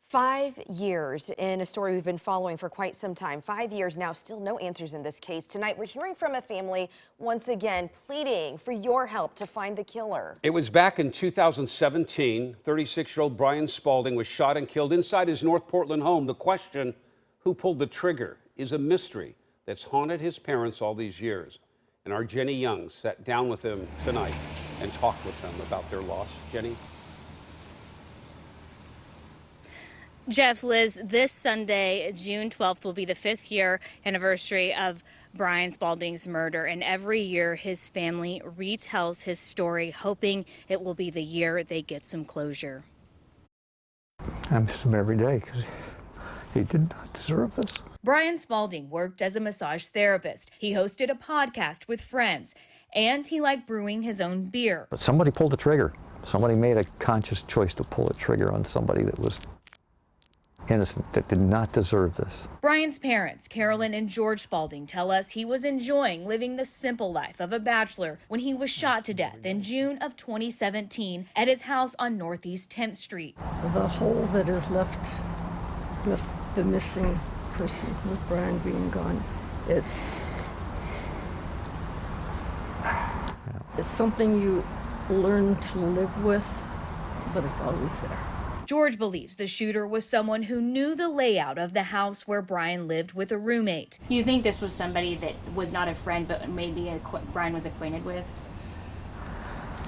5 years in a story we've been following for quite some time. 5 years now, still no answers in this case. Tonight, we're hearing from a family once again pleading for your help to find the killer. It was back in 2017. 36-year-old Brian Spaulding was shot and killed inside his North Portland home. The question, who pulled the trigger, is a mystery that's haunted his parents all these years. And our Jenny Young sat down with them tonight and talked with them about their loss. Jenny? Jeff, Liz, this Sunday, June 12th, will be the 5th year anniversary of Brian Spaulding's murder. And every year, his family retells his story, hoping it will be the year they get some closure. I miss him every day because he did not deserve this. Brian Spaulding worked as a massage therapist. He hosted a podcast with friends, and he liked brewing his own beer. But somebody pulled the trigger. Somebody made a conscious choice to pull a trigger on somebody that was innocent, that did not deserve this. Brian's parents, Carolyn and George Spaulding, tell us he was enjoying living the simple life of a bachelor when he was shot to death in June of 2017 at his house on Northeast 10th Street. The hole that is left with the missing person, with Brian being gone, it's something you learn to live with, but it's always there. George believes the shooter was someone who knew the layout of the house where Brian lived with a roommate. You think this was somebody that was not a friend, but maybe Brian was acquainted with?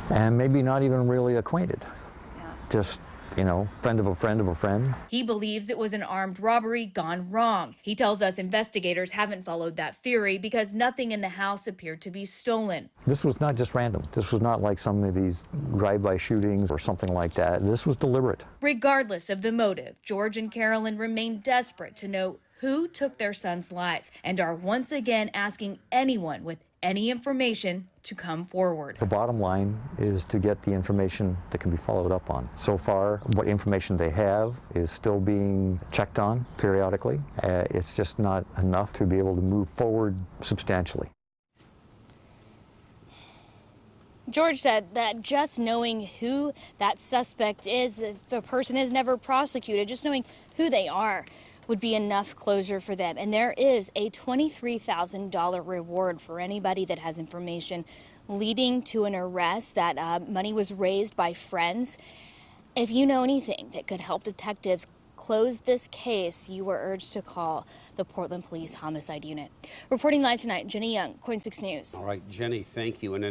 And maybe not even really acquainted. Yeah. Just, friend of a friend of a friend. He believes it was an armed robbery gone wrong. He tells us investigators haven't followed that theory because nothing in the house appeared to be stolen. This was not just random. This was not like some of these drive-by shootings or something like that. This was deliberate. Regardless of the motive, George and Carolyn remain desperate to know who took their son's life and are once again asking anyone with any information to come forward. The bottom line is to get the information that can be followed up on. So far, what information they have is still being checked on periodically. It's just not enough to be able to move forward substantially. George said that just knowing who that suspect is, if the person is never prosecuted, just knowing who they are would be enough closure for them. And there is a $23,000 reward for anybody that has information leading to an arrest. That money was raised by friends. If you know anything that could help detectives close this case, you are urged to call the Portland Police Homicide Unit. Reporting live tonight, Jenny Young, KOIN 6 News. All right, Jenny, thank you. And